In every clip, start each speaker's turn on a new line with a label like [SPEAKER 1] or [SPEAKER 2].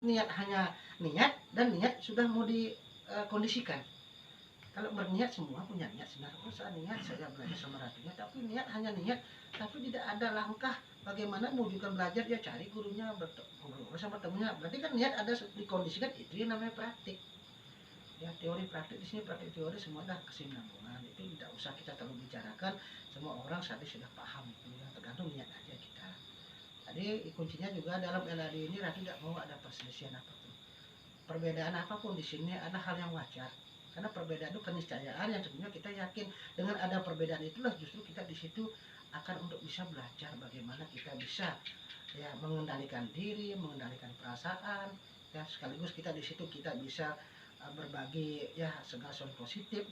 [SPEAKER 1] niat hanya niat dan niat sudah mau dikondisikan. Kalau berniat semua punya niat sebenarnya, oh saya niat saya belajar sama Ratunya, tapi niat hanya niat, tapi tidak ada langkah bagaimana mewujudkan belajar, ya cari gurunya, ngobrol sama temennya, berarti kan niat ada dikondisikan, itu yang namanya praktik. Ya teori praktik di sini, praktik teori semua ada kesinambungan, itu tidak usah kita terlalu bicarakan, semua orang saat ini sudah paham itu, yang tergantung niat aja kita. Jadi kuncinya juga dalam LAD ini Ratu tidak mau ada perselisihan apapun, perbedaan apapun di sini ada hal yang wajar. Karena perbedaan itu keniscayaan yang sebenarnya kita yakin dengan ada perbedaan itulah justru kita di situ akan untuk bisa belajar bagaimana kita bisa ya mengendalikan diri, mengendalikan perasaan, ya sekaligus kita di situ kita bisa berbagi ya segala sesuatu positif.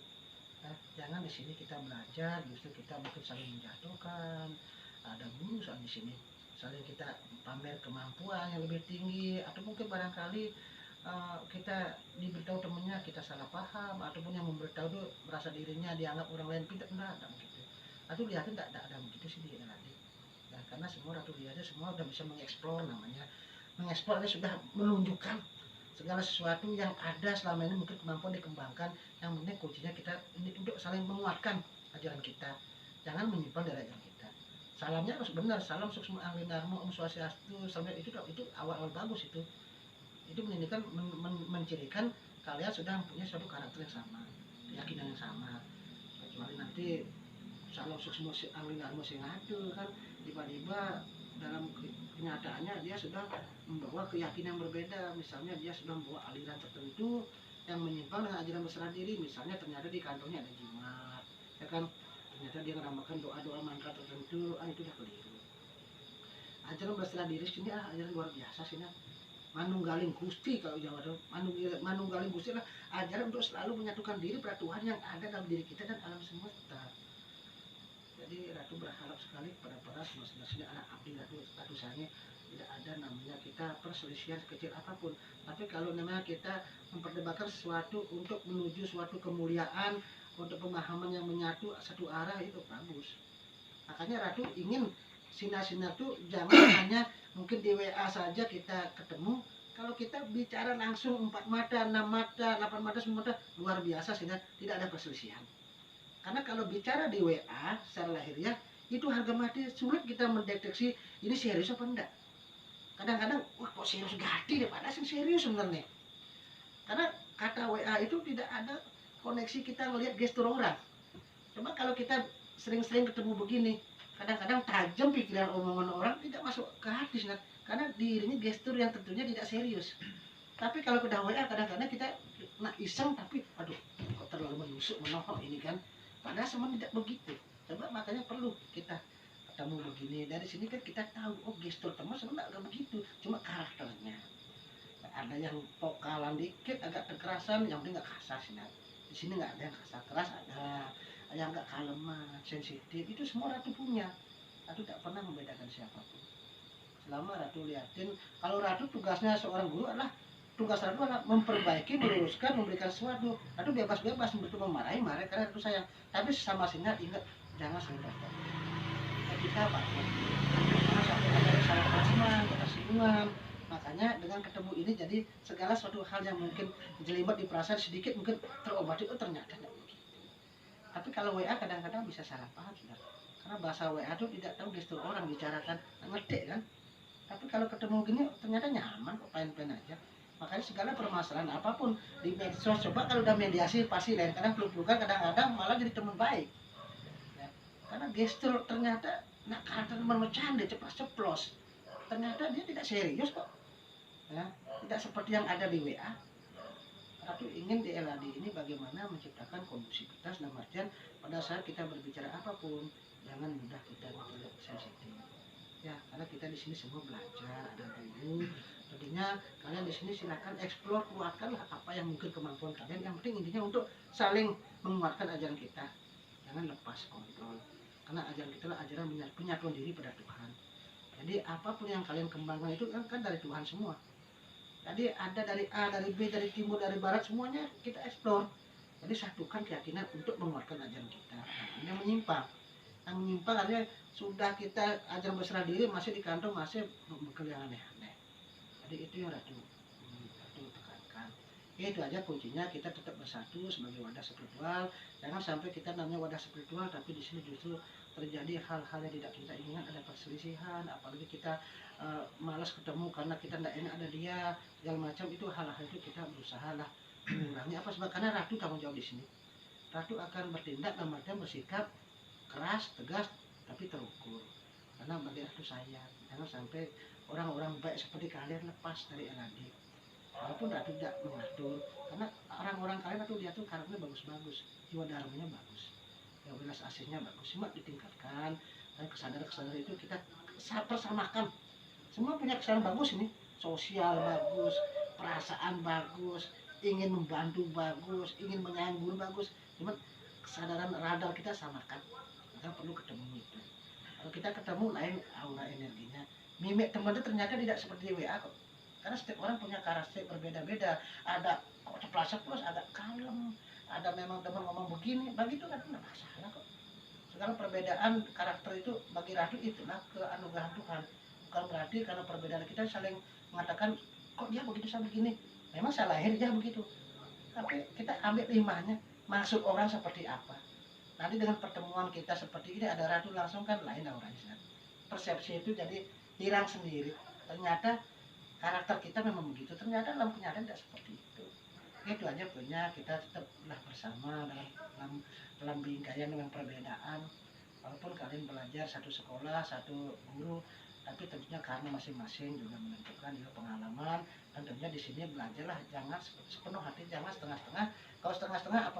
[SPEAKER 1] Ya, jangan di sini kita belajar justru kita mungkin saling menjatuhkan. Ada guru soal di sini saling kita pamer kemampuan yang lebih tinggi, atau mungkin barangkali kita diberitahu temennya kita salah paham, ataupun yang memberitahu itu merasa dirinya dianggap orang lain pintar, enggak begitu. Ratu lihatin tidak ada begitu sih dia nanti ya, karena semua Ratu lihatnya semua udah bisa mengeksplor, namanya mengeksplor ini sudah menunjukkan segala sesuatu yang ada selama ini mungkin kemampuan dikembangkan. Yang penting kuncinya kita ini untuk saling menguatkan ajaran kita, jangan menyimpang dari ajaran kita. Salamnya harus benar, salam sukses ahli namo om swastiastu, sampai itu awal-awal bagus itu menunjukkan mencirikan kalian sudah punya suatu karakter yang sama, keyakinan yang sama. Kecuali nanti salah sukses angin armo sing ngadu kan tiba-tiba dalam kenyataannya dia sudah membawa keyakinan yang berbeda, misalnya dia sudah membawa aliran tertentu yang menyimpang dengan ajaran berserah diri, misalnya ternyata di kantongnya ada jimat, ya kan, ternyata dia menambahkan doa-doa mantra tertentu, itu udah keliru. Ajaran berserah diri sini ajaran luar biasa sih, manunggaling gusti, kalau Jawa itu manunggaling gusti adalah ajaran untuk selalu menyatukan diri pada Tuhan yang ada dalam diri kita dan alam semesta. Jadi Ratu berharap sekali kepada para semesta anak abdi Ratu sayangnya tidak ada namanya kita perselisihan sekecil apapun, tapi kalau namanya kita memperdebatkan sesuatu untuk menuju suatu kemuliaan, untuk pemahaman yang menyatu satu arah, itu bagus. Makanya Ratu ingin sinar-sinar tuh jangan hanya mungkin di WA saja kita ketemu, kalau kita bicara langsung 4 mata, 6 mata, 8 mata, 10 mata, luar biasa sehingga tidak ada perselisihan. Karena kalau bicara di WA secara lahiriah itu harga mati, sulit kita mendeteksi ini serius apa enggak. Kadang-kadang wah kok serius gati deh, padahal serius sebenarnya. Karena kata WA itu tidak ada koneksi kita melihat gestur orang. Coba kalau kita sering-sering ketemu begini, kadang-kadang tajam pikiran omongan orang tidak masuk ke hati, karena dirinya gestur yang tentunya tidak serius. Tapi kalau udah WA kadang-kadang kita nak iseng, tapi aduh kok terlalu menusuk menohok ini kan, padahal semua tidak begitu. Coba makanya perlu kita ketemu begini, dari sini kan kita tahu oh gestur teman sebenarnya nggak begitu, cuma karakternya. Ada yang vokalan dikit agak kekerasan, yang penting nggak kasar sih. Di sini nggak ada yang kasar keras, ada yang nggak kaleman, sensitif, itu semua Ratu punya. Ratu tidak pernah membedakan siapapun. Selama Ratu liatin, kalau Ratu tugasnya seorang guru adalah tugas Ratu adalah memperbaiki, meluruskan, memberikan sesuatu. Ratu bebas-bebas, betul memarahi, marah karena Ratu sayang. Tapi sama ingat jangan sampai kita apa? Jangan sampai ada salah pahaman, ketersinggungan. Makanya dengan ketemu ini jadi segala suatu hal yang mungkin jelimet di perasaan sedikit mungkin terobati, oh ternyata tidak begitu. Tapi kalau WA kadang-kadang bisa salah paham, saudara. Karena bahasa WA itu tidak tahu gestur orang bicarakan, ngerti kan. Tapi kalau ketemu gini ternyata nyaman kok, pain-pain aja. Makanya segala permasalahan apapun di medsos, coba kalau udah mediasi pasti lain, kadang peluk-pelukan, kadang-kadang malah jadi teman baik ya. Karena gestur ternyata nak kata teman bercanda ceplos-ceplos, ternyata dia tidak serius kok ya, tidak seperti yang ada di WA. Ratu ingin di LAD ini bagaimana menciptakan kondusivitas, dalam artian pada saat kita berbicara apapun jangan mudah kita sensitif ya, karena kita di sini semua belajar, ada guru. Tentunya kalian di sini silakan eksplor, keluarkanlah apa yang mungkin kemampuan kalian, yang penting intinya untuk saling menguatkan ajaran kita, jangan lepas kontrol, karena ajaran kita adalah ajaran penyatuan diri pada Tuhan. Jadi apapun yang kalian kembangkan itu kan dari Tuhan semua. Jadi ada dari A, dari B, dari timur, dari barat, semuanya kita eksplor. Jadi satukan keyakinan untuk menguatkan ajaran kita. Nah, ini yang menyimpang. Yang menyimpang artinya sudah kita ajaran berserah diri masih di kantong, masih bekerja aneh-aneh. Jadi itu yang Ratu Itu aja kuncinya, kita tetap bersatu sebagai wadah spiritual. Jangan sampai kita namanya wadah spiritual tapi di sini justru terjadi hal-hal yang tidak kita inginkan, ada perselisihan, apalagi kita malas ketemu karena kita tidak enak ada dia, segala macam. Itu hal-hal itu kita berusaha lah mengurangi. Apa sebab? Karena ratu tanggung jawab di sini. Ratu akan bertindak dalam artian bersikap keras, tegas, tapi terukur. Karena bagi ratu sayang, jangan sampai orang-orang baik seperti kalian lepas dari Aladin. Walaupun ratu tidak mengatur, karena orang-orang kalian itu dia tuh karakternya bagus-bagus, jiwa dharmanya bagus, ya welas aslinya bagus, cuma ditingkatkan. Dan kesadaran-kesadaran itu kita persamakan. Semua punya kesadaran bagus ini, sosial bagus, perasaan bagus, ingin membantu bagus, ingin menyayangi guru bagus, cuma kesadaran radar kita samakan. Kita perlu ketemu itu. Kalau kita ketemu lain aura energinya. Mimik teman itu ternyata tidak seperti WA kok. Karena setiap orang punya karakter berbeda-beda. Ada kok ceplas-ceplos, ada kalem, ada memang teman ngomong begini, begitu kan tidak masalah kok. Segala perbedaan karakter itu bagi Ratu itulah keanugeraan Tuhan. Bukan berarti karena perbedaan kita saling mengatakan kok dia begitu saya begini. Memang saya lahir dia begitu. Tapi kita ambil hikmahnya, maksud orang seperti apa. Nanti dengan pertemuan kita seperti ini ada Ratu langsung kan lain auranya. Persepsi itu jadi hilang sendiri. Ternyata karakter kita memang begitu, ternyata dalam kenyataan tidak seperti itu. Itu aja punya, kita tetaplah bersama dalam bingkaian dengan perbedaan. Walaupun kalian belajar satu sekolah, satu guru, tapi tentunya karena masing-masing juga menentukan juga pengalaman. Dan tentunya di sini belajarlah, jangan sepenuh hati, jangan setengah-setengah. Kalau setengah-setengah apa